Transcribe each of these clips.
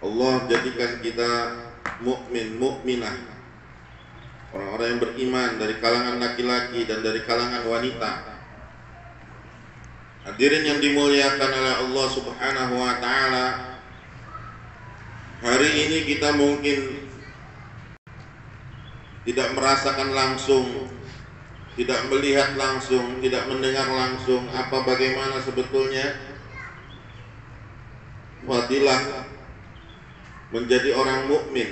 Allah jadikan kita mukmin, mukminah, orang-orang yang beriman dari kalangan laki-laki dan dari kalangan wanita. Hadirin yang dimuliakan oleh Allah Subhanahu wa taala, hari ini kita mungkin tidak merasakan langsung, tidak melihat langsung, tidak mendengar langsung bagaimana sebetulnya fadilah menjadi orang mukmin,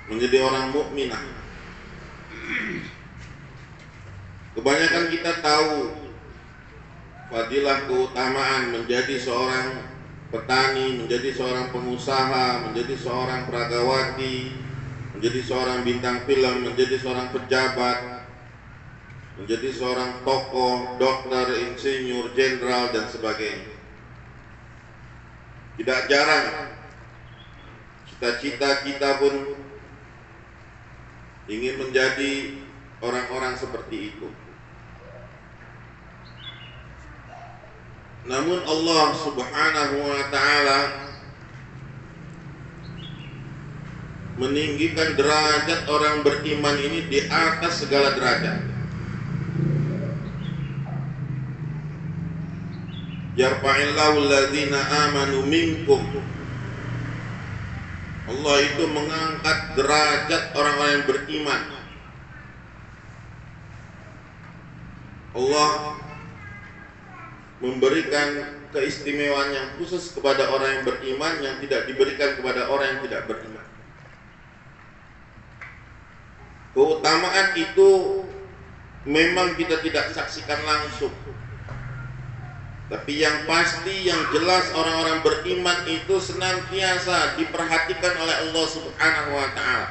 menjadi orang mukminah. Kebanyakan kita tahu fadilah keutamaan menjadi seorang petani, menjadi seorang pengusaha, menjadi seorang peragawati, menjadi seorang bintang film, menjadi seorang pejabat, menjadi seorang tokoh, dokter, insinyur, jenderal dan sebagainya. Tidak jarang cita-cita kita pun ingin menjadi orang-orang seperti itu. Namun Allah Subhanahu wa taala meninggikan derajat orang beriman ini di atas segala derajat. Yarfa'illahu alladzina amanu minkum. Allah itu mengangkat derajat orang-orang yang beriman. Allah memberikan keistimewaan yang khusus kepada orang yang beriman yang tidak diberikan kepada orang yang tidak beriman. Keutamaan itu memang kita tidak saksikan langsung, tapi yang pasti, yang jelas orang-orang beriman itu senantiasa diperhatikan oleh Allah Subhanahu wa taala.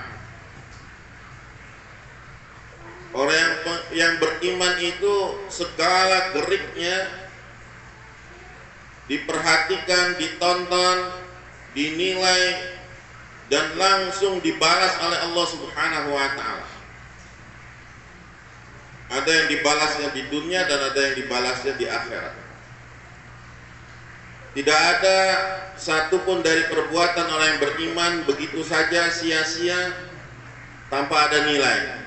Orang yang beriman itu segala geriknya diperhatikan, ditonton, dinilai dan langsung dibalas oleh Allah Subhanahu wa taala. Ada yang dibalasnya di dunia dan ada yang dibalasnya di akhirat. Tidak ada satupun dari perbuatan orang yang beriman begitu saja sia-sia tanpa ada nilai.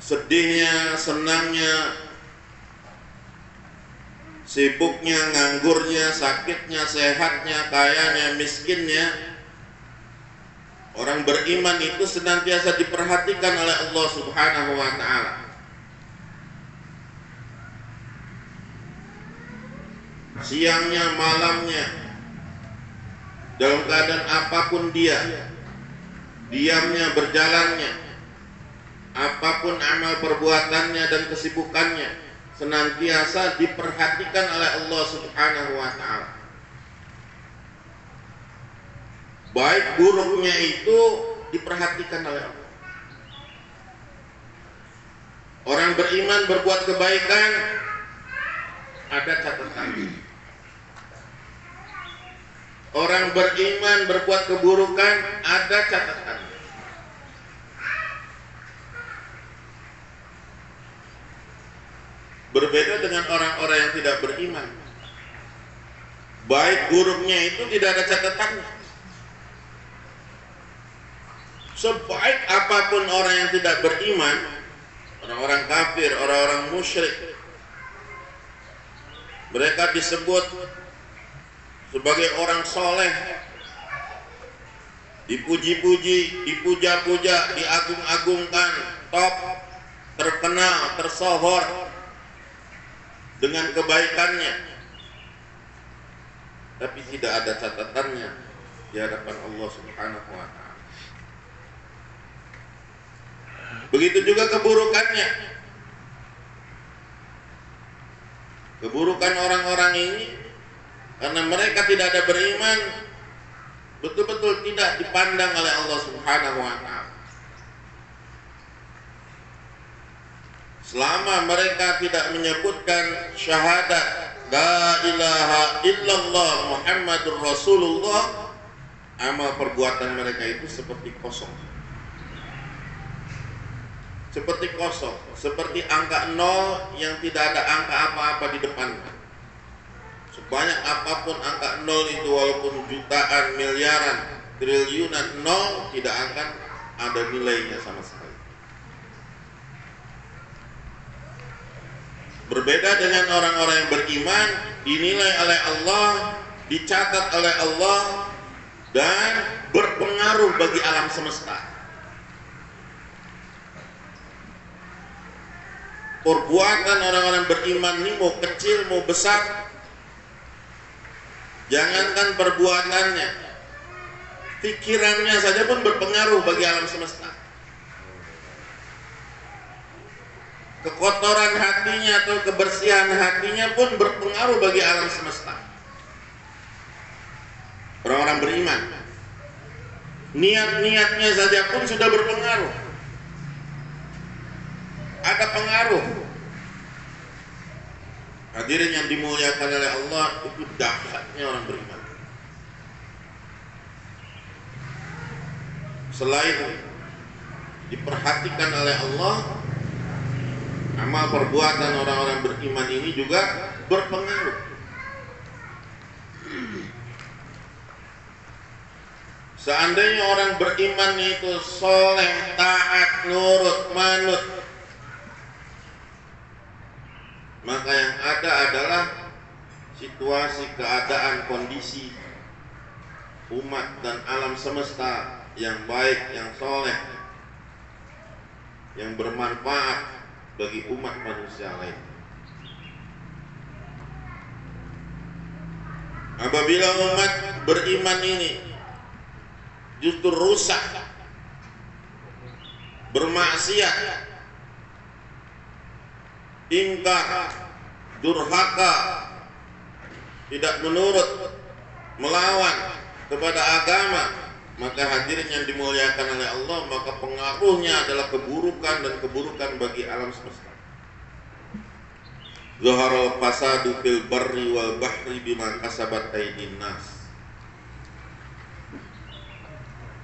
Sedihnya, senangnya, sibuknya, nganggurnya, sakitnya, sehatnya, kayanya, miskinnya, orang beriman itu senantiasa diperhatikan oleh Allah Subhanahu wa taala. Siangnya, malamnya, dalam keadaan apapun dia, diamnya, berjalannya, apapun amal perbuatannya dan kesibukannya, senantiasa diperhatikan oleh Allah Subhanahu wa taala. Baik buruknya itu diperhatikan oleh Allah. Orang beriman berbuat kebaikan, ada catatan. Orang beriman berbuat keburukan, ada catatan. Berbeda dengan orang-orang yang tidak beriman. Baik buruknya itu tidak ada catatannya. Sebaik apapun orang yang tidak beriman, orang-orang kafir, orang-orang musyrik, mereka disebut sebagai orang soleh, dipuji-puji, dipuja-puja, diagung-agungkan, top, terkenal, tersohor dengan kebaikannya, tapi tidak ada catatannya di hadapan Allah Subhanahu wa taala. Begitu juga keburukannya. Keburukan orang-orang ini karena mereka tidak ada beriman, betul-betul tidak dipandang oleh Allah Subhanahu wa taala. Selama mereka tidak menyebutkan syahadat la ilaha illallah Muhammadur Rasulullah, amal perbuatan mereka itu seperti kosong. Seperti kosong, seperti angka 0 yang tidak ada angka apa-apa di depannya. sebanyak apapun angka nol itu, walaupun jutaan, miliaran, triliunan, nol tidak akan ada nilainya sama sekali. Berbeda dengan orang-orang yang beriman, dinilai oleh Allah, dicatat oleh Allah, dan berpengaruh bagi alam semesta. Perbuatan orang-orang beriman ini mau kecil mau besar, jangankan perbuatannya, pikirannya saja pun berpengaruh bagi alam semesta. Kekotoran hatinya atau kebersihan hatinya pun berpengaruh bagi alam semesta. Orang-orang beriman, niat-niatnya saja pun sudah berpengaruh. Ada pengaruh. Hadirin yang dimuliakan oleh Allah, itu dahsyatnya orang beriman. Selain diperhatikan oleh Allah, amal perbuatan orang-orang beriman ini juga berpengaruh. Seandainya orang beriman itu soleh, taat, nurut, manut, maka yang ada adalah situasi, keadaan, kondisi umat dan alam semesta yang baik, yang soleh, yang bermanfaat bagi umat manusia lain. Apabila umat beriman ini justru rusak, bermaksiat, ingkar, durhaka, tidak menurut, melawan kepada agama, maka hadirin yang dimuliakan oleh Allah, maka pengaruhnya adalah keburukan dan keburukan bagi alam semesta. Zaharal fasadu fil barri wal bahri bima kasabat aydin nas.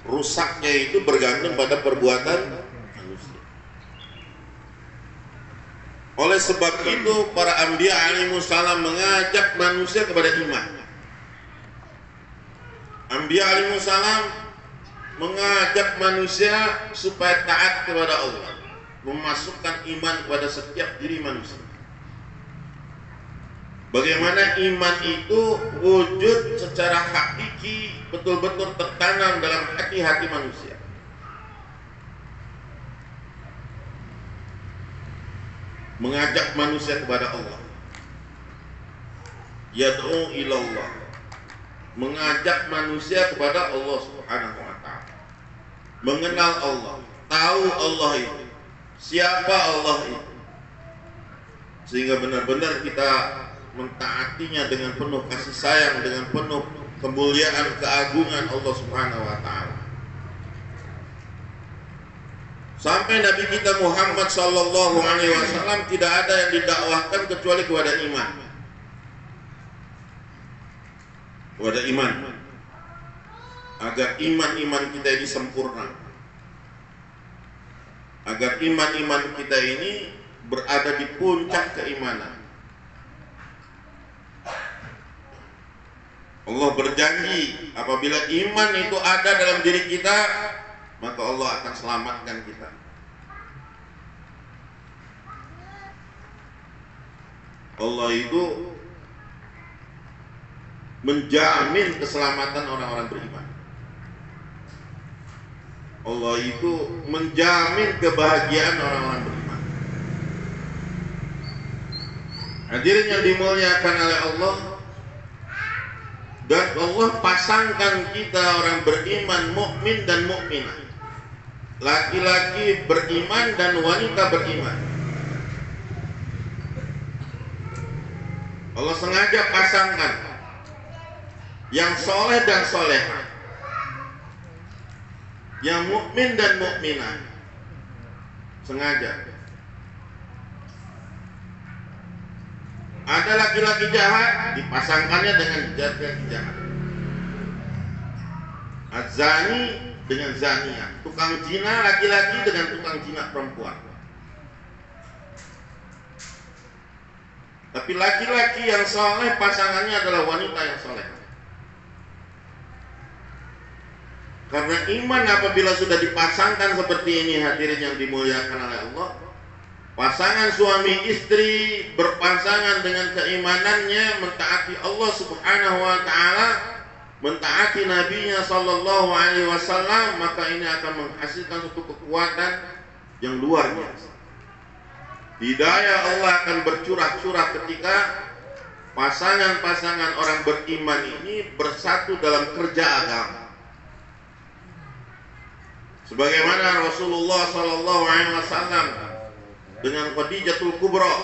Rusaknya itu bergantung pada perbuatan manusia. Oleh sebab itu para anbiya alaihissalam mengajak manusia kepada iman. Anbiya alaihissalam mengajak manusia supaya taat kepada Allah, memasukkan iman kepada setiap diri manusia. Bagaimana iman itu wujud secara hakiki, betul-betul tertanam dalam hati-hati manusia. Mengajak manusia kepada Allah, yad'u ilallah, mengajak manusia kepada Allah Subhanahu wa ta'ala, mengenal Allah, tahu Allah itu, siapa Allah itu, sehingga benar-benar kita mentaatinya dengan penuh kasih sayang, dengan penuh kemuliaan, keagungan Allah Subhanahu wa ta'ala. Sampai Nabi kita Muhammad sallallahu alaihi wasallam tidak ada yang didakwahkan kecuali kepada iman. Kepada iman. Agar iman-iman kita ini sempurna. Agar iman-iman kita ini berada di puncak keimanan. Allah berjanji apabila iman itu ada dalam diri kita, maka Allah akan selamatkan kita. Allah itu menjamin keselamatan orang-orang beriman. Allah itu menjamin kebahagiaan orang-orang beriman. Hadirin yang dimuliakan oleh Allah, dan Allah pasangkan kita orang beriman, mukmin dan mukminah, laki-laki beriman dan wanita beriman. Allah sengaja pasangkan yang soleh dan solehah, yang mukmin dan mukminah, sengaja. Ada laki-laki jahat, dipasangkannya dengan laki-laki jahat. Az-zani dengan zaniyah, tukang zina laki-laki dengan tukang zina perempuan. Tapi laki-laki yang soleh pasangannya adalah wanita yang soleh. Karena iman apabila sudah dipasangkan seperti ini, hadirin yang dimuliakan oleh Allah, pasangan suami istri berpasangan dengan keimanannya, mentaati Allah Subhanahu wa taala, mentaati Nabi-Nya sallallahu alaihi wasallam, maka ini akan menghasilkan suatu kekuatan yang luar biasa. Hidayah Allah akan bercurah-curah ketika pasangan-pasangan orang beriman ini bersatu dalam kerja agama. Sebagaimana Rasulullah sallallahu alaihi wasallam dengan Khadijatul Kubra,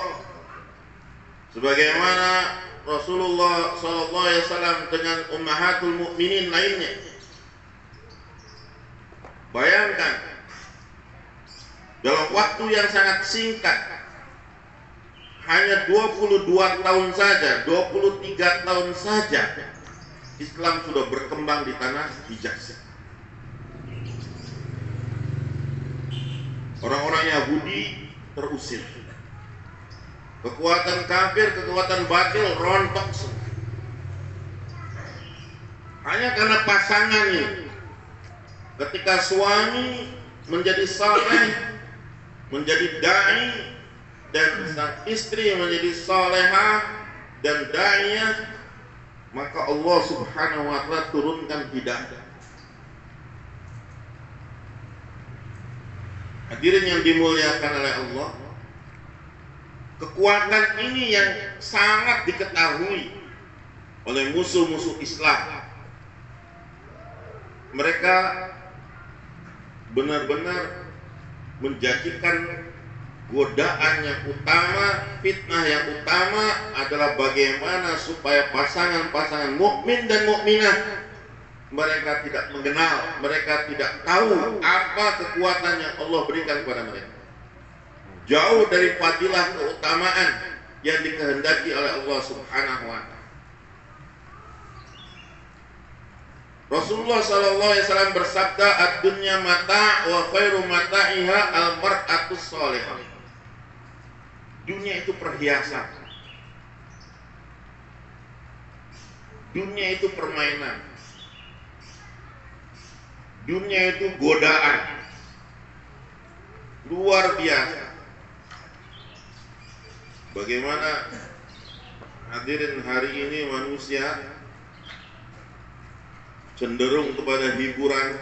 sebagaimana Rasulullah sallallahu alaihi wasallam dengan ummahatul mukminin lainnya. Bayangkan dalam waktu yang sangat singkat, hanya 22 tahun saja, 23 tahun saja, Islam sudah berkembang di tanah Hijaz. Orang-orang Yahudi terusir, kekuatan kafir, kekuatan batil rontok semua. Hanya karena pasangan ini, ketika suami menjadi saleh, menjadi dai, dan sang istri menjadi salehah dan daiyah, maka Allah Subhanahu wa taala turunkan hidayah. Hadirin yang dimuliakan oleh Allah, kekuatan ini yang sangat diketahui oleh musuh-musuh Islam. Mereka benar-benar menjadikan godaan yang utama, fitnah yang utama adalah bagaimana supaya pasangan-pasangan mukmin dan mukminah mereka tidak mengenal, mereka tidak tahu apa kekuatan yang Allah berikan kepada mereka. Jauh dari fadilah keutamaan yang dikehendaki oleh Allah Subhanahu wa taala. Rasulullah sallallahu alaihi wasallam bersabda, "Ad-dunya mata' wa khairu mata'iha al-mar'atus shalihah." Dunia itu perhiasan. Dunia itu permainan. Dunia itu godaan luar biasa. Bagaimana hadirin hari ini manusia cenderung kepada hiburan,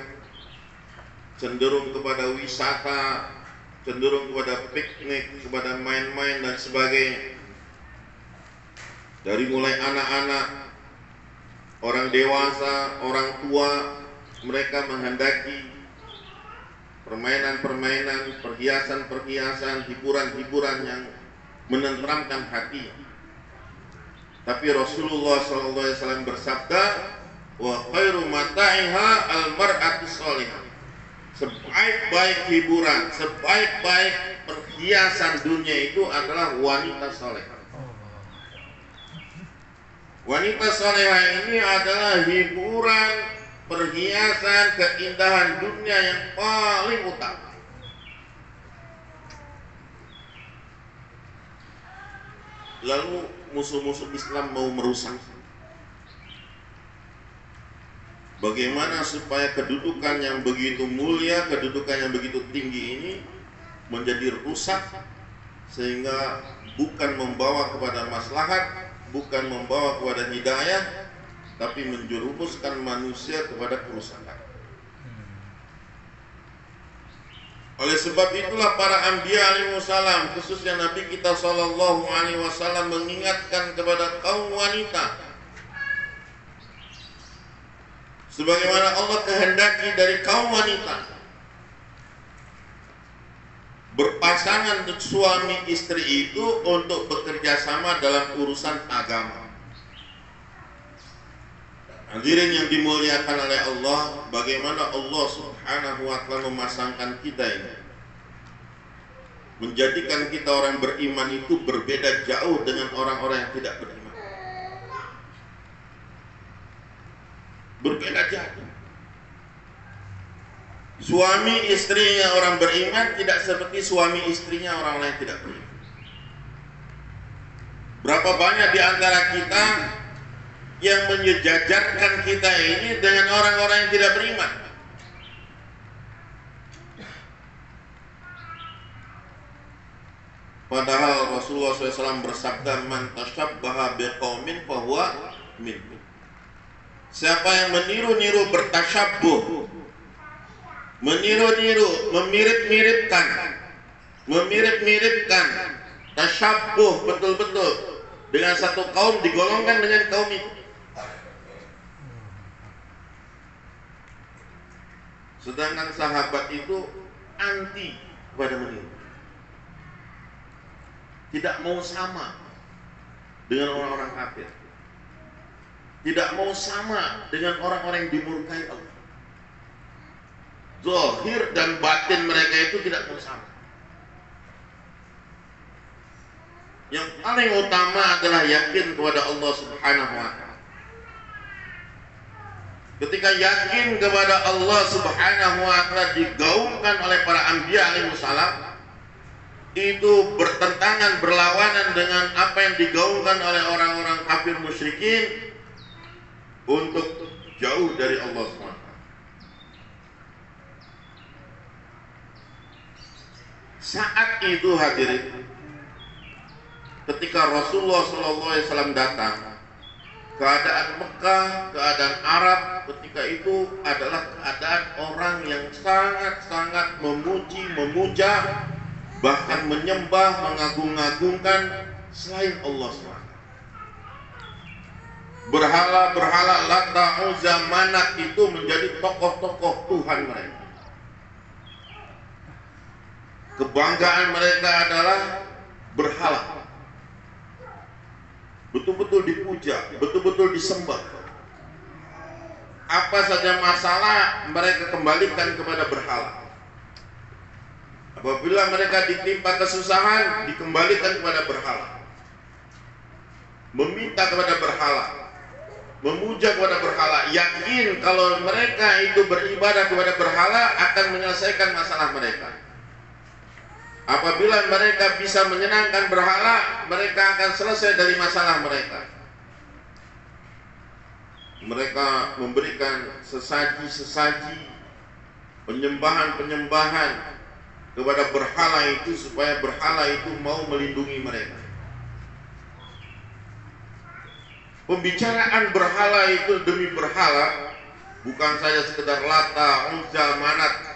cenderung kepada wisata, cenderung kepada piknik, kepada main-main dan sebagainya. Dari mulai anak-anak, orang dewasa, orang tua, mereka menghendaki permainan-permainan, perhiasan-perhiasan, hiburan-hiburan yang menenteramkan hati. Tapi Rasulullah SAW bersabda, "Wa khairu mata'iha al-mar'atus shalihah." Sebaik-baik hiburan, sebaik-baik perhiasan dunia itu adalah wanita salehah. Wanita salehah ini adalah hiburan, perhiasan, keindahan dunia yang paling utama. Lalu musuh-musuh Islam mau merusak. Bagaimana supaya kedudukan yang begitu mulia, kedudukan yang begitu tinggi ini menjadi rusak, sehingga bukan membawa kepada maslahat, bukan membawa kepada hidayah, tapi menjerumuskan manusia kepada kerusakan. Oleh sebab itulah para anbiya alaihissalam, khususnya Nabi kita sallallahu alaihi wasallam, mengingatkan kepada kaum wanita, sebagaimana Allah kehendaki dari kaum wanita berpasangan suami istri itu untuk bekerja sama dalam urusan agama. Hadirin yang dimuliakan oleh Allah, bagaimana Allah Subhanahu wa taala memasangkan kita ini, menjadikan kita orang beriman itu berbeda jauh dengan orang-orang yang tidak beriman. Berbeda jauh. Suami istrinya orang beriman tidak seperti suami istrinya orang lain tidak beriman. Berapa banyak di antara kita yang menyejajarkan kita ini dengan orang-orang yang tidak beriman. Padahal Rasulullah SAW bersabda, man tashabbaha biqaumin fahuwa minhum. Siapa yang meniru-niru, bertasyabbuh, meniru-niru, memirip-miripkan, tasyabbuh betul-betul dengan satu kaum, digolongkan dengan kaum itu. Sedangkan sahabat itu anti pada meniru, tidak mau sama dengan orang-orang kafir, tidak mau sama dengan orang-orang yang dimurkai Allah. Zahir dan batin mereka itu tidak mau sama. Yang paling utama adalah yakin kepada Allah Subhanahu wa ta'ala. Ketika yakin kepada Allah Subhanahu wa ta'ala digaungkan oleh para anbiya alaihissalam, itu bertentangan, berlawanan dengan apa yang digaungkan oleh orang-orang kafir musyrikin untuk jauh dari Allah SWT. Saat itu hadirin, ketika Rasulullah SAW datang, keadaan Mekah, keadaan Arab ketika itu adalah keadaan orang yang sangat-sangat memuji, memuja, bahkan menyembah, mengagung-agungkan selain Allah SWT. Berhala-berhala Lata, Uzza, Manat itu menjadi tokoh-tokoh Tuhan mereka. Kebanggaan mereka adalah berhala, betul-betul dipuja, betul-betul disembah. Apa saja masalah mereka kembalikan kepada berhala. Apabila mereka ditimpa kesusahan, dikembalikan kepada berhala. Meminta kepada berhala, memuja kepada berhala, yakin kalau mereka itu beribadah kepada berhala akan menyelesaikan masalah mereka. Apabila mereka bisa menyenangkan berhala, mereka akan selesai dari masalah mereka. Mereka memberikan sesaji-sesaji, penyembahan-penyembahan kepada berhala itu supaya berhala itu mau melindungi mereka. Pembicaraan berhala itu demi berhala bukan saja sekedar Lata, Uzza, Manat.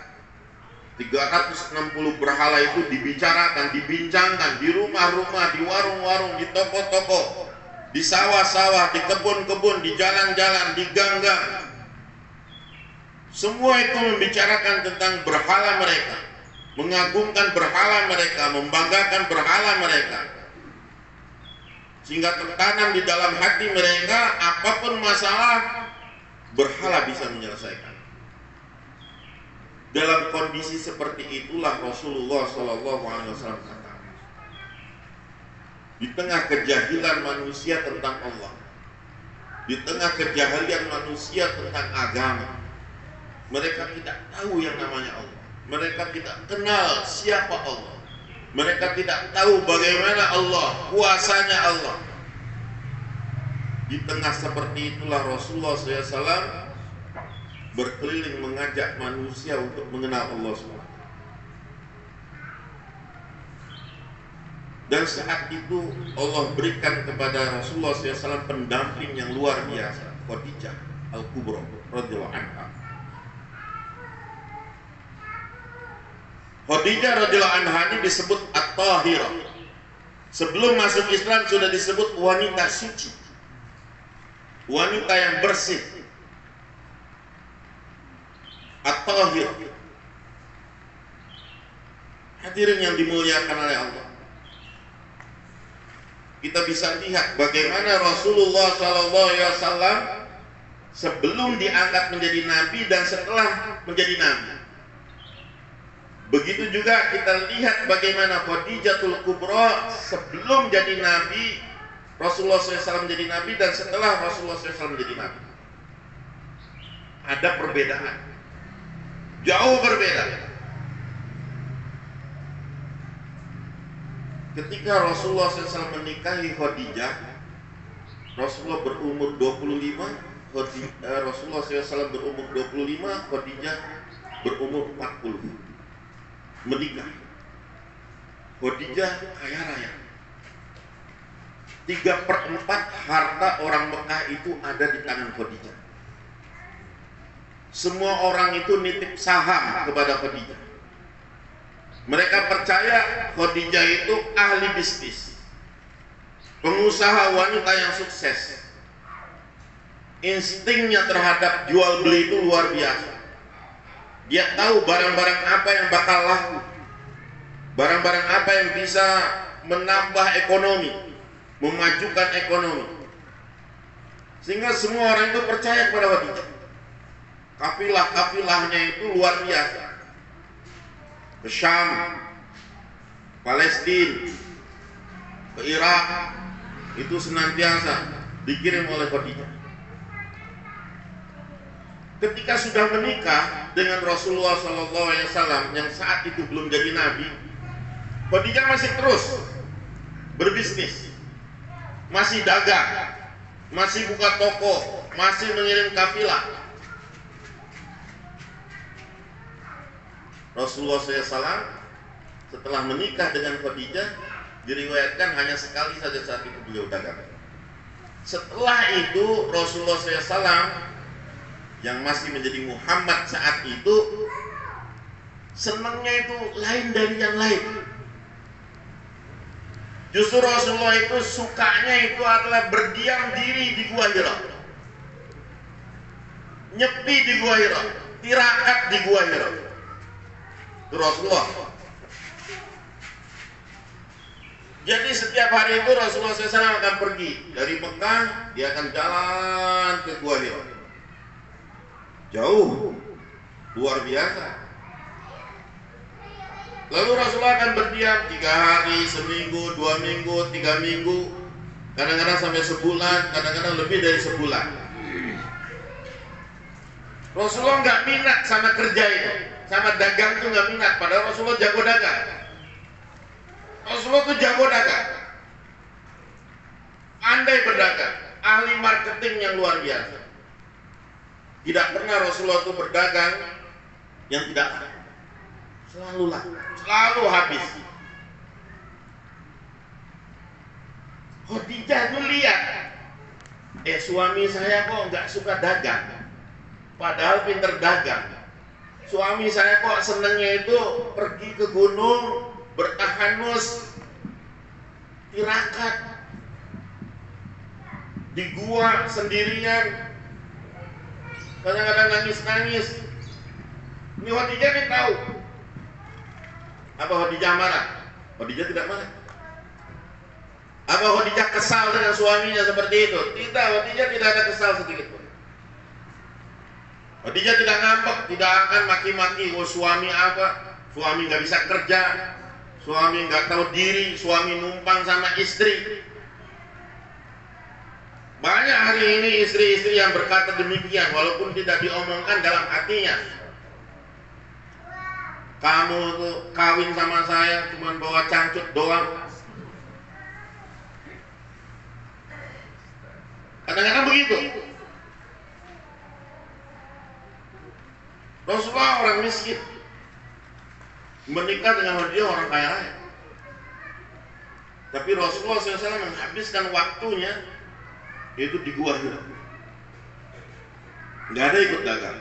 360 berhala itu dibicarakan, dibincangkan di rumah-rumah, di warung-warung, di toko-toko, di sawah-sawah, di kebun-kebun, di jalan-jalan, di gang-gang. Semua itu membicarakan tentang berhala mereka, mengagungkan berhala mereka, membanggakan berhala mereka, sehingga tertanam di dalam hati mereka apapun masalah, berhala bisa menyelesaikan. Dalam kondisi seperti itulah Rasulullah SAW kata, di tengah kejahilan manusia tentang Allah, di tengah kejahilan manusia tentang agama, mereka tidak tahu yang namanya Allah, mereka tidak kenal siapa Allah, mereka tidak tahu bagaimana Allah, kuasanya Allah. Di tengah seperti itulah Rasulullah SAW berkeliling mengajak manusia untuk mengenal Allah SWT. Dan saat itu Allah berikan kepada Rasulullah SAW pendamping yang luar biasa, Khadijah Al-Kubra radhiyallahu anha. Khadijah radhiyallahu anha ini disebut At-Tahirah. Sebelum masuk Islam sudah disebut wanita suci, wanita yang bersih, At-Tahir. Hadirin yang dimuliakan oleh Allah, kita bisa lihat bagaimana Rasulullah SAW sebelum diangkat menjadi nabi dan setelah menjadi nabi. Begitu juga kita lihat bagaimana Khadijatul Kubra sebelum jadi nabi, Rasulullah SAW menjadi nabi, dan setelah Rasulullah SAW menjadi nabi. Ada perbedaan, jauh berbeda. ketika Rasulullah SAW menikahi Khadijah, Rasulullah berumur 25, Rasulullah SAW berumur 25, Khadijah berumur 40. Menikah. Khadijah kaya raya. 3/4 harta orang Mekah itu ada di tangan Khadijah. Semua orang itu nitip saham kepada Khadijah. Mereka percaya Khadijah itu ahli bisnis, pengusaha wanita yang sukses. Instingnya terhadap jual beli itu luar biasa. Dia tahu barang-barang apa yang bakal laku, barang-barang apa yang bisa menambah ekonomi, memajukan ekonomi, sehingga semua orang itu percaya kepada Khadijah. Kafilah-kafilahnya itu luar biasa. Ke Syam, Palestina, ke Irak, itu senantiasa dikirim oleh Khadijah. Ketika sudah menikah dengan Rasulullah SAW yang saat itu belum jadi nabi, Khadijah masih terus berbisnis, masih dagang, masih buka toko, masih mengirim kafilah. Rasulullah SAW setelah menikah dengan Khadijah, diriwayatkan hanya sekali saja saat itu beliau dagang. Setelah itu Rasulullah SAW yang masih menjadi Muhammad saat itu, senangnya itu lain dari yang lain. Justru Rasulullah itu sukanya itu adalah berdiam diri di Gua Hira, nyepi di Gua Hira, tirakat di Gua Hira. Itu Rasulullah. Jadi setiap hari itu Rasulullah SAW akan pergi dari Mekah, dia akan jalan ke Gua Hira. Jauh, luar biasa. Lalu Rasulullah akan berdiam 3 hari, seminggu, 2 minggu, 3 minggu, kadang-kadang sampai sebulan, kadang-kadang lebih dari sebulan. Rasulullah nggak minat sama kerja itu, sama dagang itu nggak minat. Padahal Rasulullah jago dagang. Rasulullah tuh jago dagang, pandai berdagang, ahli marketing yang luar biasa. Tidak pernah Rasulullah itu berdagang yang tidak ada. Selalu habis. Khadijah tuh lihat, suami saya kok nggak suka dagang, padahal pinter dagang. Suami saya kok senengnya itu pergi ke gunung, bertahanus, tirakat, di gua sendirian, kadang-kadang nangis-nangis. Ini Khadijah nih tahu. Apa Khadijah marah? Khadijah tidak marah. Apa Khadijah kesal dengan suaminya seperti itu? Tidak, Khadijah tidak ada kesal sedikit pun. Khadijah tidak ngambek, tidak akan maki-maki. Oh, suami apa? Suami nggak bisa kerja, suami nggak tahu diri, suami numpang sama istri. Banyak hari ini istri-istri yang berkata demikian, walaupun tidak diomongkan dalam hatinya. Kamu tuh kawin sama saya cuma bawa cangcut doang. Kadang-kadang begitu. Rasulullah orang miskin, menikah dengan dia orang kaya raya. Tapi Rasulullah SAW menghabiskan waktunya itu di Gua Hira. Nggak ada ikut dagang.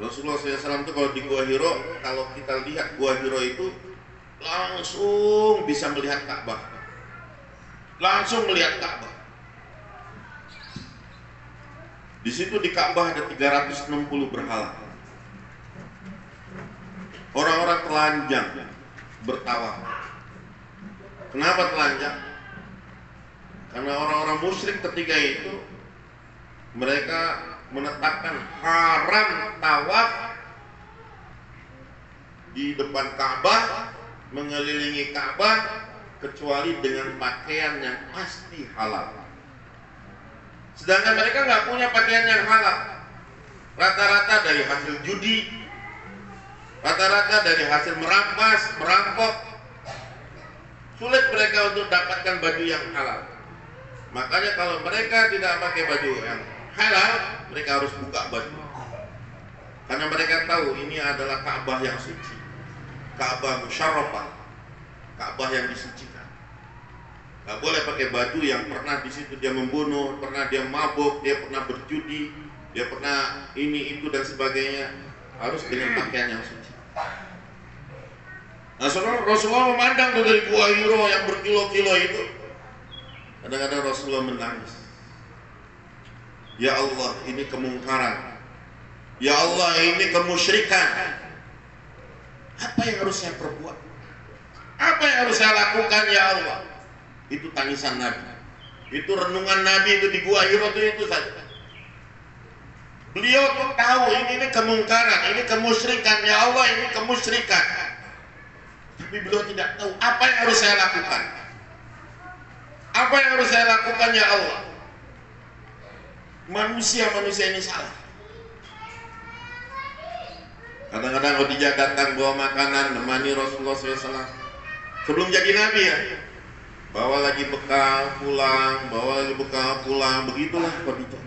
Rasulullah SAW itu kalau di Gua Hira, kalau kita lihat Gua Hira itu langsung bisa melihat Ka'bah, langsung melihat Ka'bah. Di situ di Ka'bah ada 360 berhala. Orang-orang telanjang bertawaf. Kenapa telanjang? Karena orang-orang musyrik ketika itu mereka menetapkan haram tawaf di depan Ka'bah, mengelilingi Ka'bah, kecuali dengan pakaian yang pasti halal. Sedangkan mereka nggak punya pakaian yang halal, rata-rata dari hasil judi, Rata-rata dari hasil merampas, merampok, sulit mereka untuk dapatkan baju yang halal. Makanya kalau mereka tidak pakai baju yang halal, mereka harus buka baju. Karena mereka tahu ini adalah Ka'bah yang suci, Ka'bah musyarrafah, Ka'bah yang disucikan. Gak boleh pakai baju yang pernah di situ dia membunuh, pernah dia mabuk, dia pernah berjudi, dia pernah ini itu dan sebagainya. Harus dengan pakaian yang suci. Nah, Rasulullah memandang tuh dari Gua Hiro yang berkilo-kilo itu. Kadang-kadang Rasulullah menangis. Ya Allah, ini kemungkaran. Ya Allah, ini kemusyrikan. Apa yang harus saya perbuat? Apa yang harus saya lakukan ya Allah? Itu tangisan Nabi. Itu renungan Nabi itu di Gua Hiro itu saja. Beliau tuh tahu ini kemungkaran, ini kemusyrikan ya Allah, ini kemusyrikan. Tapi beliau tidak tahu apa yang harus saya lakukan. Apa yang harus saya lakukan ya Allah? Manusia ini salah. Kadang-kadang Khadijah datang bawa makanan nemani Rasulullah SAW sebelum jadi Nabi ya. Bawa lagi bekal pulang, bawa lagi bekal pulang, begitulah Khadijah.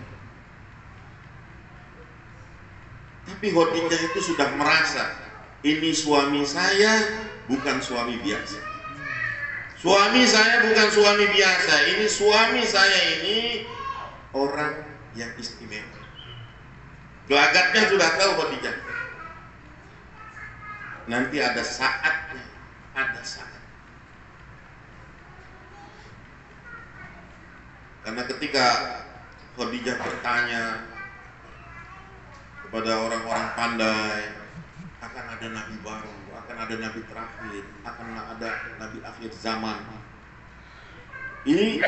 Tapi Khadijah itu sudah merasa ini suami saya bukan suami biasa. Suami saya bukan suami biasa. Ini suami saya ini orang yang istimewa. Gelagatnya sudah tahu Khadijah. Nanti ada saatnya, ada saat. Karena ketika Khadijah bertanya kepada orang-orang pandai, akan ada nabi baru, akan ada nabi terakhir, akan ada nabi akhir zaman. Ini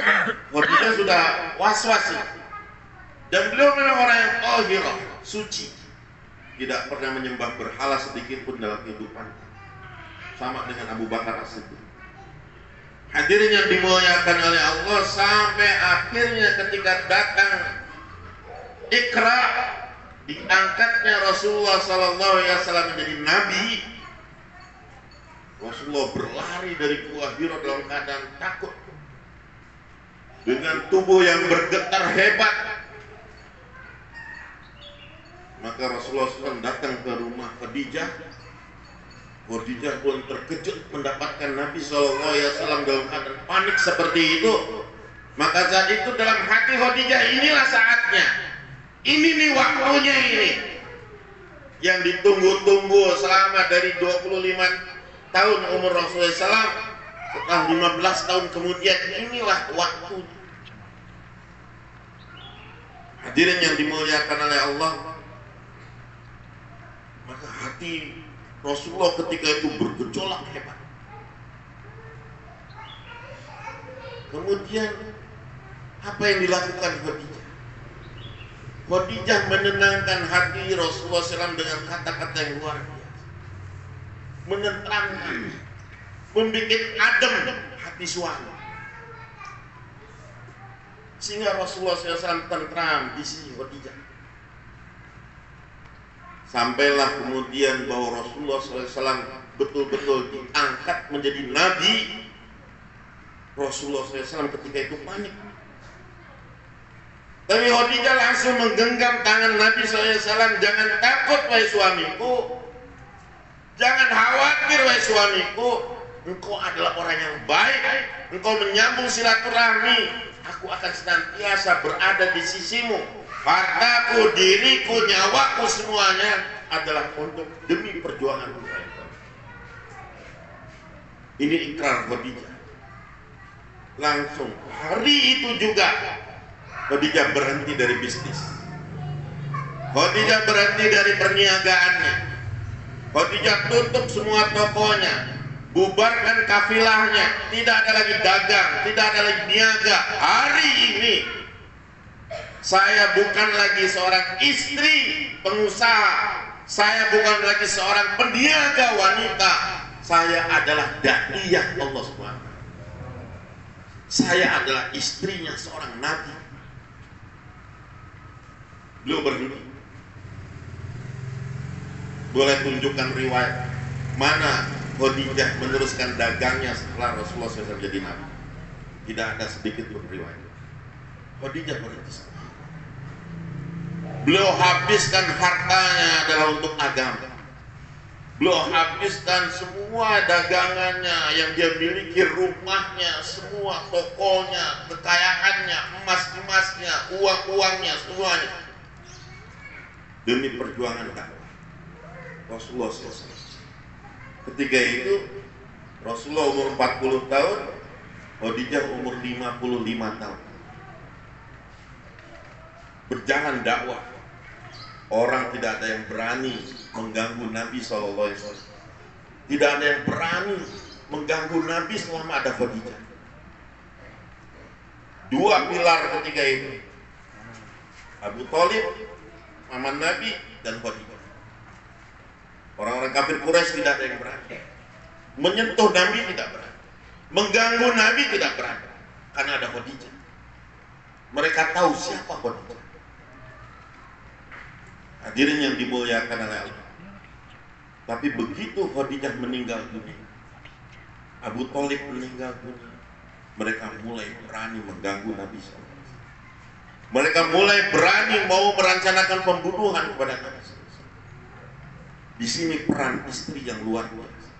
Khadijah sudah was-was. Dan beliau memang orang yang tahirah, suci. Tidak pernah menyembah berhala sedikit pun dalam kehidupan. Sama dengan Abu Bakar As-Siddiq. Hadirin yang dimuliakan oleh Allah, sampai akhirnya ketika datang Iqra, diangkatnya Rasulullah SAW menjadi Nabi. Rasulullah berlari dari Gua Hiro dalam keadaan takut, dengan tubuh yang bergetar hebat. Maka Rasulullah SAW datang ke rumah Khadijah. Khadijah pun terkejut mendapatkan Nabi SAW dalam keadaan panik seperti itu. Maka saat itu dalam hati Khadijah, inilah saatnya. Ini nih waktunya ini. Yang ditunggu-tunggu selama dari 25 tahun umur Rasulullah SAW. Setelah 15 tahun kemudian, inilah waktunya. Hadirin yang dimuliakan oleh Allah, maka hati Rasulullah ketika itu bergejolak hebat. Kemudian apa yang dilakukan Khadijah? Khadijah menenangkan hati Rasulullah SAW dengan kata-kata yang luar biasa, menenteramkan, membuat adem hati suami, sehingga Rasulullah SAW tentram di sini Khadijah. Sampailah kemudian bahwa Rasulullah SAW betul-betul diangkat menjadi Nabi. Rasulullah SAW ketika itu panik. Tapi Khadijah langsung menggenggam tangan Nabi SAW. Jangan takut wahai suamiku, jangan khawatir wahai suamiku, engkau adalah orang yang baik, engkau menyambung silaturahmi, aku akan senantiasa berada di sisimu. Hartaku, diriku, nyawaku semuanya adalah untuk demi perjuangan mereka. Ini ikrar Khadijah. Langsung hari itu juga Khadijah berhenti dari bisnis. Khadijah berhenti dari perniagaannya. Khadijah tutup semua tokonya, bubarkan kafilahnya, tidak ada lagi dagang, tidak ada lagi niaga. Hari ini saya bukan lagi seorang istri pengusaha, saya bukan lagi seorang peniaga wanita, saya adalah da'iyah Allah SWT. Saya adalah istrinya seorang nabi. Beliau berhenti. Boleh tunjukkan riwayat mana Khadijah meneruskan dagangnya setelah Rasulullah SAW jadi nabi? Tidak ada sedikit pun riwayat. Khadijah berhenti. Beliau habiskan hartanya adalah untuk agama. Beliau habiskan semua dagangannya yang dia miliki, rumahnya, semua tokonya, kekayaannya, emas-emasnya, uang-uangnya, semuanya demi perjuangan dakwah Rasulullah SAW. Ketika itu Rasulullah umur 40 tahun, Khadijah umur 55 tahun. Berjalan dakwah. Orang tidak ada yang berani mengganggu Nabi SAW. Tidak ada yang berani mengganggu Nabi selama ada Khadijah. Dua pilar ketika itu, Abu Thalib, paman Nabi, dan Khadijah. Orang-orang kafir Quraisy tidak ada yang berani menyentuh Nabi, tidak berani mengganggu Nabi, tidak berani, karena ada Khadijah. Mereka tahu siapa Khadijah. Hadirin yang dimuliakan oleh Allah. Tapi begitu Khadijah meninggal dunia, Abu Thalib meninggal dunia, mereka mulai berani mengganggu Nabi SAW. Mereka mulai berani mau merencanakan pembunuhan kepada Nabi SAW. Di sini peran istri yang luar biasa.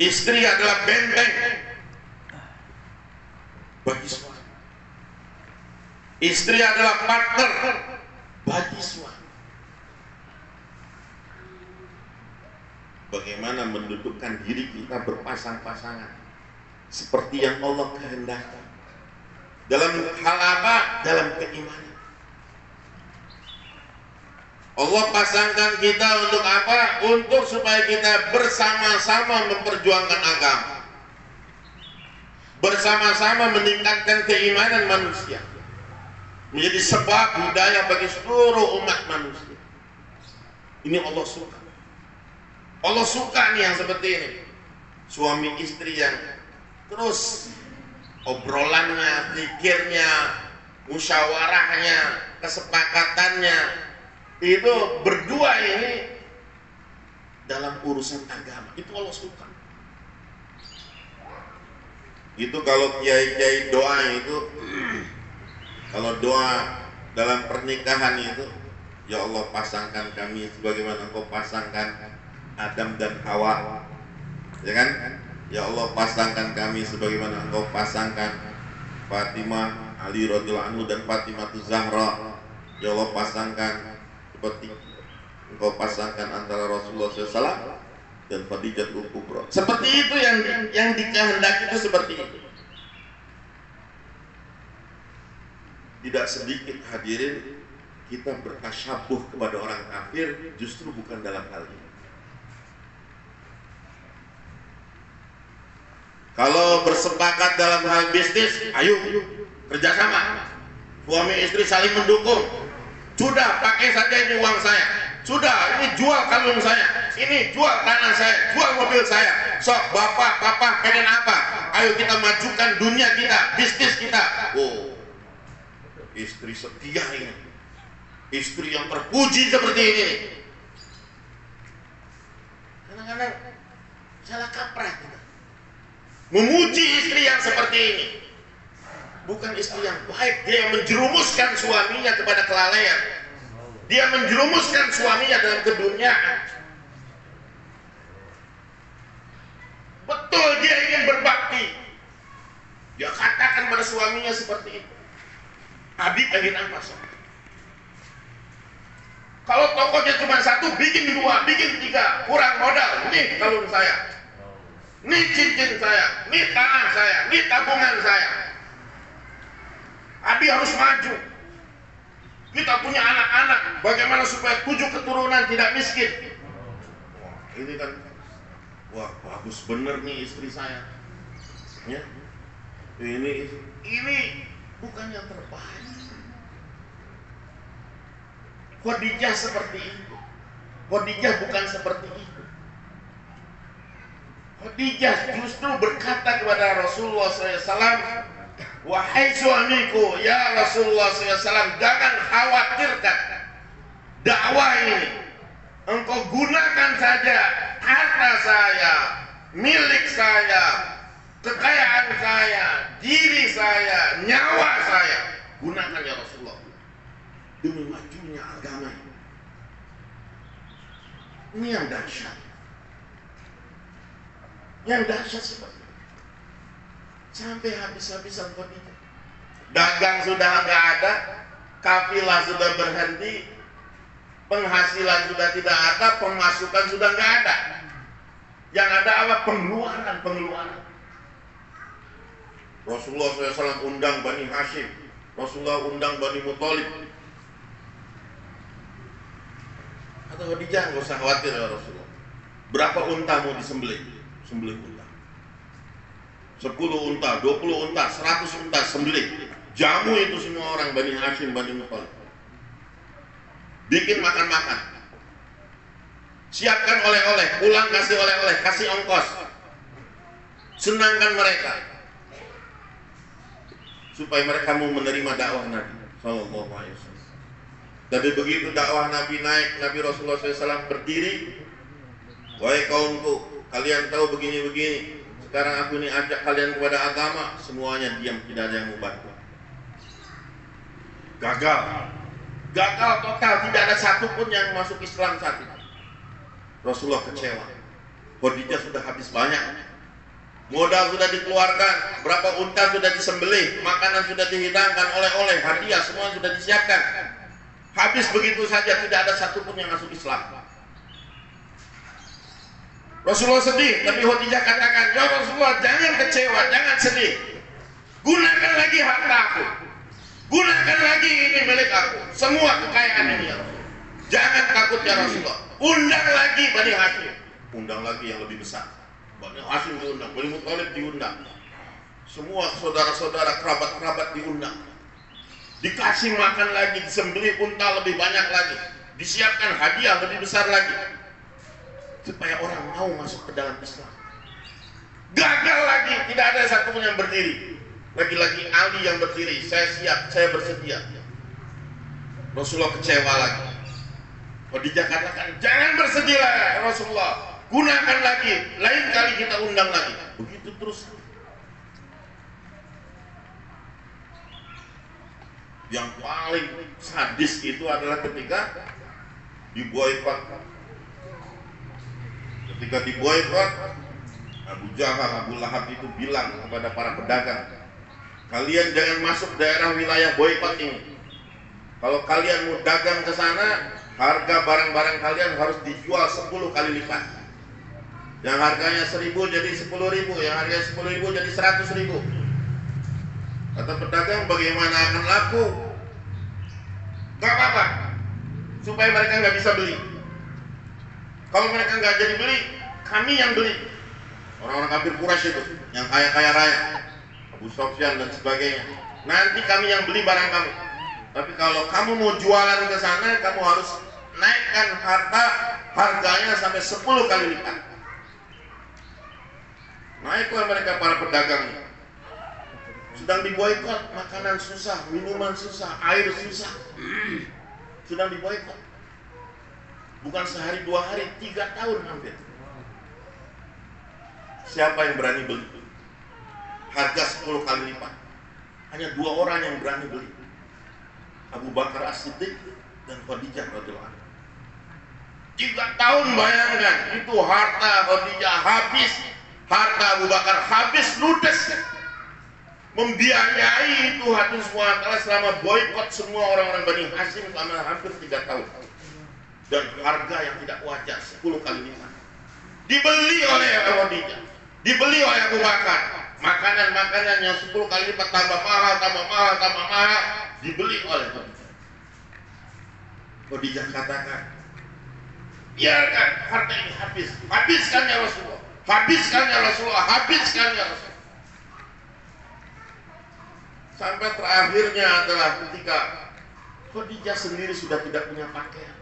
Istri adalah benteng bagi suami. Istri adalah partner bagi suami. Bagaimana mendudukkan diri kita berpasang-pasangan seperti yang Allah kehendaki. Dalam hal apa? Dalam keimanan. Allah pasangkan kita untuk apa? Untuk supaya kita bersama-sama memperjuangkan agama, bersama-sama meningkatkan keimanan manusia, menjadi sebab hidayah bagi seluruh umat manusia. Ini Allah suka. Allah suka nih yang seperti ini. Suami istri yang terus obrolannya, pikirnya, musyawarahnya, kesepakatannya itu berdua ini dalam urusan agama. Itu Allah suka. Itu kalau kiai-kiai doa itu, kalau doa dalam pernikahan itu, ya Allah pasangkan kami sebagaimana Engkau pasangkan Adam dan Hawa, ya kan? Ya Allah pasangkan kami sebagaimana Engkau pasangkan Fatimah, Ali radhiyallahu anhu dan Fatimah Zahra. Ya Allah pasangkan seperti Engkau pasangkan antara Rasulullah SAW dan Khadijah Kubra. Seperti itu yang dikehendaki, itu seperti itu. Tidak sedikit hadirin kita bertasyabuh kepada orang kafir, justru bukan dalam hal ini. Kalau bersepakat dalam hal bisnis, ayo kerjasama. Suami istri saling mendukung. Sudah, pakai saja ini uang saya. Sudah, ini jual kalung saya. Ini jual tanah saya, jual mobil saya. Sok, bapak, papa pengen apa? Ayo kita majukan dunia kita, bisnis kita. Oh, istri setia ini. Istri yang terpuji seperti ini. Kadang-kadang salah kaprah kita memuji istri yang seperti ini. Bukan istri yang baik. Dia yang menjerumuskan suaminya kepada kelalaian. Dia menjerumuskan suaminya dalam keduniaan. Betul dia ingin berbakti, dia katakan pada suaminya seperti itu. Habib ingin apa? Kalau tokonya cuma satu, bikin dua, bikin tiga, kurang modal. Nih kalung saya, nih cincin saya, nih tanah saya, nih tabungan saya. Abi harus maju. Kita punya anak-anak, bagaimana supaya 7 keturunan tidak miskin. Wah, ini kan, wah bagus bener nih istri saya. Ya, ini bukan yang terbaik. Khadijah seperti itu. Khadijah bukan seperti itu. Khadijah justru berkata kepada Rasulullah SAW, wahai suamiku, ya Rasulullah SAW, jangan khawatirkan dakwah ini. engkau gunakan saja harta saya, milik saya, kekayaan saya, diri saya, nyawa saya. Gunakan ya Rasulullah demi majunya agama ini. Ini yang dahsyat. Yang dahsyat seperti itu. Sampai habis-habisan Khadijah. Dagang sudah nggak ada, kafilah sudah berhenti, penghasilan sudah tidak ada, pemasukan sudah nggak ada. Yang ada apa? Pengeluaran. Rasulullah SAW undang Bani Hashim, Rasulullah undang Bani Muthalib. Kata Khadijah, nggak usah khawatir ya Rasulullah. Berapa unta mau disembelih? Sembelih unta. 10 unta, 20 unta, 100 unta sembelih. Jamu itu semua orang Bani Hashim, Bani Muthalib. Bikin makan-makan. Siapkan oleh-oleh, pulang kasih oleh-oleh, kasih ongkos. Senangkan mereka. Supaya mereka mau menerima dakwah Nabi sallallahu alaihi wasallam. Tapi begitu dakwah Nabi naik, Nabi Rasulullah SAW berdiri, wahai kaumku, kalian tahu begini-begini. Sekarang aku ini ajak kalian kepada agama, semuanya diam, tidak ada yang mau bantu. Gagal total, tidak ada satupun yang masuk Islam saat itu. Rasulullah kecewa. Khadijah sudah habis banyak, modal sudah dikeluarkan, berapa unta sudah disembelih, makanan sudah dihidangkan, oleh-oleh, hadiah semua sudah disiapkan. Habis begitu saja, tidak ada satupun yang masuk Islam. Rasulullah sedih, tapi Khadijah katakan, ya Rasulullah, jangan kecewa, jangan sedih. Gunakan lagi harta aku, gunakan lagi ini milik aku, semua kekayaan ini ya Rasulullah. Jangan takut ya Rasulullah. Undang lagi Bani Hashim, undang lagi yang lebih besar. Bani Hashim diundang, Bani Muthalib diundang, semua saudara-saudara, kerabat-kerabat diundang. Dikasih makan lagi, disembelih unta lebih banyak lagi, disiapkan hadiah lebih besar lagi, supaya orang mau masuk ke dalam Islam. Gagal lagi, tidak ada satupun yang berdiri. Lagi-lagi Ali yang berdiri, saya siap, saya bersedia. Rasulullah kecewa lagi. Khadijah katakan, jangan bersedihlah ya Rasulullah, gunakan lagi, lain kali kita undang lagi. Begitu terus. Yang paling sadis itu adalah ketika diboikot. Ketika diboikot, Abu Jahal, Abu Lahab itu bilang kepada para pedagang, kalian jangan masuk daerah wilayah boikot ini. Kalau kalian mau dagang ke sana, harga barang-barang kalian harus dijual 10 kali lipat. Yang harganya 1.000 jadi 10.000, yang harganya 10.000 jadi 100.000. Kata pedagang, bagaimana akan laku? Gak apa-apa, supaya mereka nggak bisa beli. Kalau mereka nggak jadi beli, kami yang beli. Orang-orang kafir Quraisy itu, yang kaya-kaya raya, Abu Sufyan dan sebagainya. Nanti kami yang beli barang kamu. Tapi kalau kamu mau jualan ke sana, kamu harus naikkan harganya sampai 10 kali lipat. Naiklah mereka para pedagang. Sedang diboikot, makanan susah, minuman susah, air susah. Sedang diboikot. Bukan sehari 2 hari, 3 tahun hampir. Siapa yang berani beli? Harga 10 kali lipat. Hanya 2 orang yang berani beli, Abu Bakar As-Siddiq dan Khadijah radhiyallahu anha. 3 tahun, bayangkan, itu harta Khadijah habis, harta Abu Bakar habis, ludes. Membiayai itu Tuhan SWT selama boikot semua orang-orang Bani Hashim selama hampir 3 tahun. Dan harga yang tidak wajar, 10 kali lipat. Dibeli oleh Khadijah, dibeli oleh Abu Bakar. Makanan-makanan yang 10 kali lipat, tambah mahal, dibeli oleh Khadijah. Khadijah katakan, biarkan harta ini habis. Habiskan ya Rasulullah, habiskan ya Rasulullah, habiskan ya Rasulullah. Sampai terakhirnya adalah ketika Khadijah sendiri sudah tidak punya pakaian.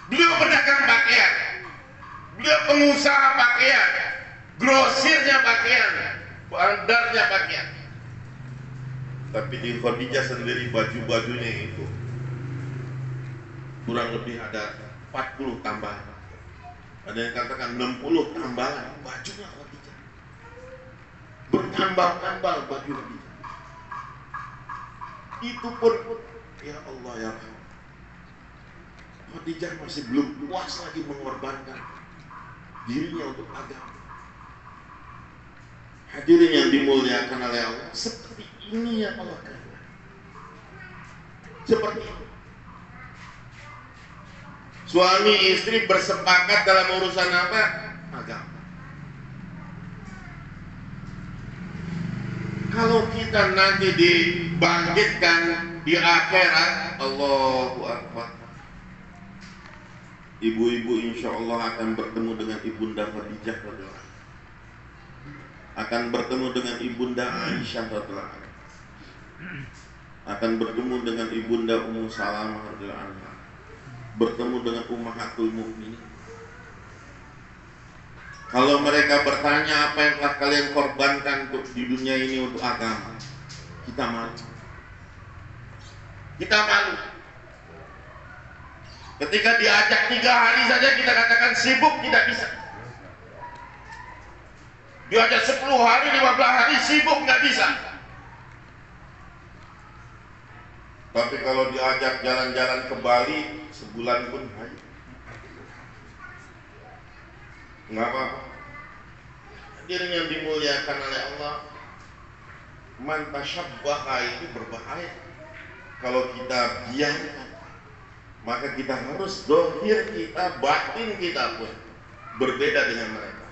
Beliau pedagang pakaian, beliau pengusaha pakaian, grosirnya pakaian, bandarnya pakaian. Tapi di Khadijah sendiri baju-bajunya itu kurang lebih ada 40 tambahan. Ada yang katakan 60 tambahan bajunya Khadijah. Bertambah-tambah baju Khadijah. Itu pun ya Allah ya Rahman, Khadijah masih belum puas lagi mengorbankan dirinya untuk agama. Hadirin yang dimuliakan oleh Allah, seperti ini yang Allah kehendaki. Seperti ini. Suami istri bersepakat dalam urusan apa? Agama. Kalau kita nanti dibangkitkan di akhirat, Allahu Akbar, ibu-ibu insya Allah akan bertemu dengan ibunda Khadijah radhiyallahu anha, akan bertemu dengan ibunda Aisyah radhiyallahu anha, akan bertemu dengan ibunda Ummu Salamah radhiyallahu anha, bertemu dengan ummahatul mukminin. Kalau mereka bertanya apa yang telah kalian korbankan untuk di dunia ini untuk agama, kita malu. Kita malu. Ketika diajak 3 hari saja kita katakan sibuk, tidak bisa. Diajak 10 hari, 15 hari sibuk, nggak bisa. Tapi kalau diajak jalan-jalan ke Bali sebulan pun ayo. Nggak apa-apa. Hadirin yang dimuliakan oleh Allah, man tasyabbaha itu berbahaya. Kalau kita biarkan, maka kita harus dohir kita, batin kita pun berbeda dengan mereka.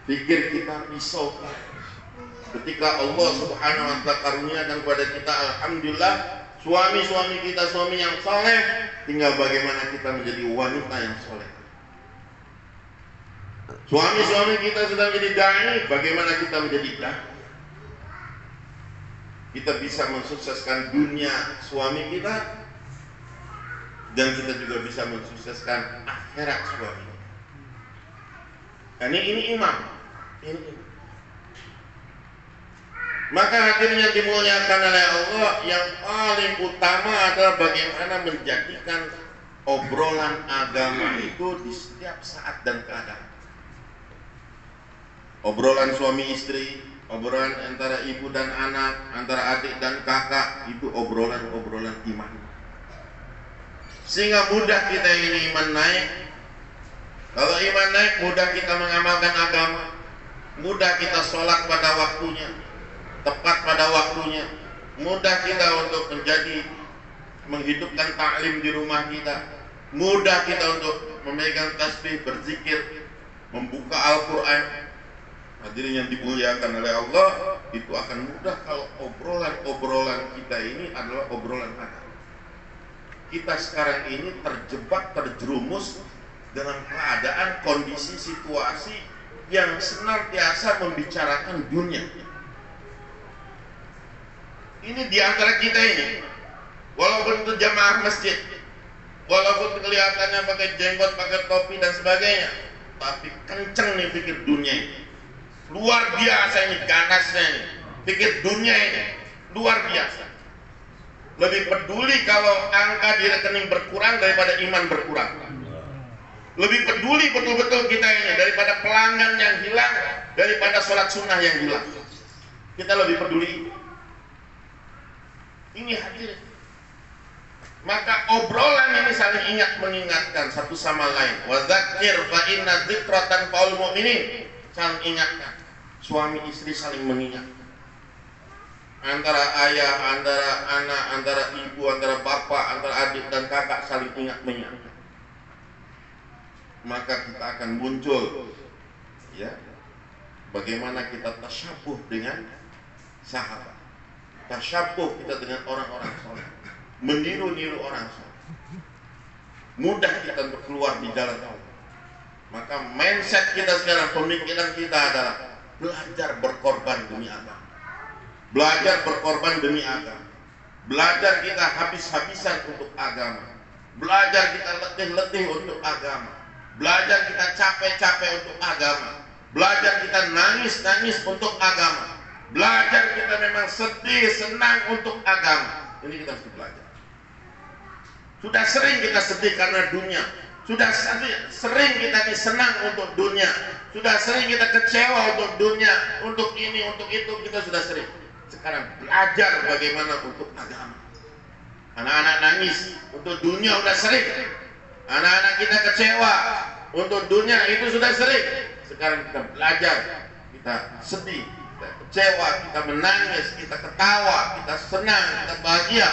Pikir kita pisau. Ketika Allah Subhanahu wa ta'ala karuniakan kepada kita, alhamdulillah, suami-suami kita suami yang soleh, tinggal bagaimana kita menjadi wanita yang soleh. Suami-suami kita sudah menjadi dai, bagaimana kita menjadi dai? Kita bisa mensukseskan dunia suami kita, dan kita juga bisa mensukseskan akhirat suami. Ini imam. Ini imam. Maka hadirin yang dimuliakan oleh Allah, yang paling utama adalah bagaimana menjadikan obrolan agama itu di setiap saat dan keadaan. Obrolan suami istri, obrolan antara ibu dan anak, antara adik dan kakak, itu obrolan-obrolan iman. Sehingga mudah kita ini iman naik. Kalau iman naik, mudah kita mengamalkan agama, mudah kita sholat pada waktunya, tepat pada waktunya, mudah kita untuk menghidupkan taklim di rumah kita, mudah kita untuk memegang tasbih, berzikir, membuka Al-Quran. Hadirin yang dimuliakan oleh Allah, itu akan mudah kalau obrolan-obrolan kita ini adalah obrolan agama. Kita sekarang ini terjerumus dalam keadaan, kondisi, situasi yang senantiasa membicarakan dunia. Ini di antara kita ini, walaupun itu jamaah masjid, walaupun kelihatannya pakai jenggot, pakai topi dan sebagainya, tapi kenceng nih pikir dunia ini. Luar biasa ini ganasnya ini, pikir dunia ini luar biasa. Lebih peduli kalau angka di rekening berkurang daripada iman berkurang. Lebih peduli betul-betul kita ini daripada pelanggan yang hilang, daripada sholat sunnah yang hilang. Kita lebih peduli. Ini hadirin. Maka obrolan ini saling ingat mengingatkan satu sama lain. Wa dzakir fa inna dzikratan faul mu'minin. Saling ingatkan. Suami istri saling mengingatkan. Antara ayah, antara anak, antara ibu, antara bapak, antara adik dan kakak saling ingat mengingatkan. Maka kita akan muncul, ya, bagaimana kita tasyabuh dengan sahabat, tasyabuh kita dengan orang-orang soleh, meniru-niru orang soleh. Mudah kita untuk keluar di jalan Allah. Maka mindset kita sekarang, pemikiran kita adalah belajar berkorban demi agama. Belajar berkorban demi agama. Belajar kita habis-habisan untuk agama. Belajar kita letih-letih untuk agama. Belajar kita capek-capek untuk agama. Belajar kita nangis-nangis untuk agama. Belajar kita memang sedih, senang untuk agama. Ini kita harus belajar. Sudah sering kita sedih karena dunia. Sudah sering kita senang untuk dunia. Sudah sering kita kecewa untuk dunia, untuk ini, untuk itu, kita sudah sering. Sekarang belajar bagaimana untuk agama. Anak-anak nangis untuk dunia sudah sering. Anak-anak kita kecewa untuk dunia itu sudah sering. Sekarang kita belajar, kita sedih, kita kecewa, kita menangis, kita ketawa, kita senang, kita bahagia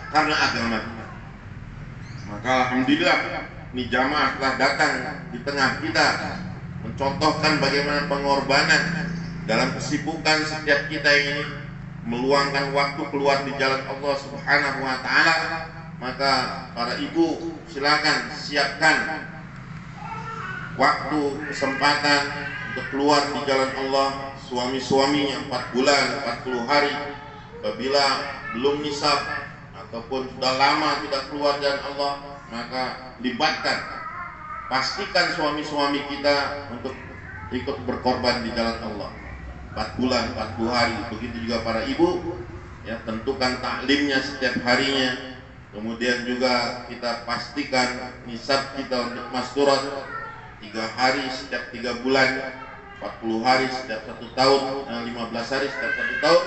karena agama kita. Maka alhamdulillah, ini jamaah telah datang di tengah kita, mencontohkan bagaimana pengorbanan dalam kesibukan setiap kita ini, meluangkan waktu keluar di jalan Allah Subhanahu wa Ta'ala. Maka para ibu silakan siapkan waktu, kesempatan untuk keluar di jalan Allah. Suami-suaminya 4 bulan, 40 hari apabila belum nisab ataupun sudah lama tidak keluar jalan Allah, maka libatkan, pastikan suami-suami kita untuk ikut berkorban di jalan Allah 4 bulan, 40 hari. Begitu juga para ibu, ya, tentukan taklimnya setiap harinya. Kemudian juga kita pastikan nisab kita untuk masturat 3 hari setiap 3 bulan, 40 hari setiap 1 tahun, 15 hari setiap 1 tahun,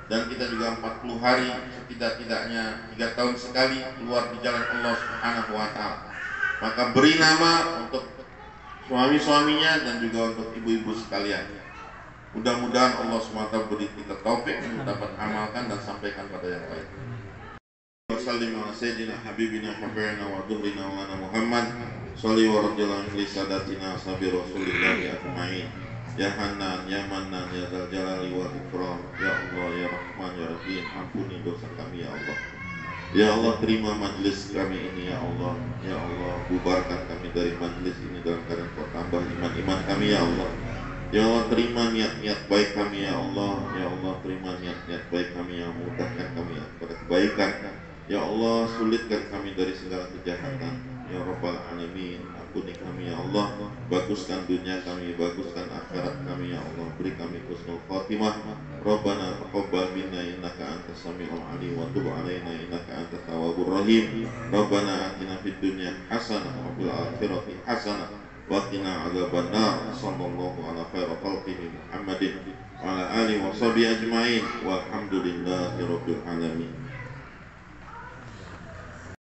dan kita juga 40 hari setidak-tidaknya 3 tahun sekali keluar di jalan Allah Subhanahu wa Ta'ala. Maka beri nama untuk suami-suaminya dan juga untuk ibu-ibu sekalian. Mudah-mudahan Allah SWT beri kita taufik untuk dapat amalkan dan sampaikan pada yang lain. Wassallim ala sayyidina habibina habibina wa dhullina wa lana Muhammad salli wa radiyallahu li sadatina sabi rasulillahi ajma'in. Ya Hanan, Ya Manan, Ya Dzal Jalali wal Ikram. Ya Allah, Ya Rahman, Ya Rahim, ampuni dosa kami ya Allah. Ya Allah, terima majlis kami ini ya Allah. Ya Allah, bubarkan kami dari majlis ini dalam keadaan Kau tambah iman-iman kami ya Allah. Ya Allah, terima niat-niat baik kami ya Allah. Ya Allah, terima niat-niat baik kami yang memudahkan kami kepada kebaikan. Ya Allah, sulitkan kami dari segala kejahatan. Ya Rabbal Alamin, ampuni kami ya Allah. Baguskan dunia kami, baguskan akhirat kami ya Allah. Beri kami husnul khatimah. Rabbana taqabbal minna innaka antas samiul alim wa tub alaina innaka antat tawwabur rahim. Rabbana atina fid dunya hasanah wa fil akhirati hasanah wa qina adzabannar. Sallallahu ala khairu khalqihi Muhammadin wa ala alihi wa sahbihi ajmain. Walhamdulillahi rabbil alamin.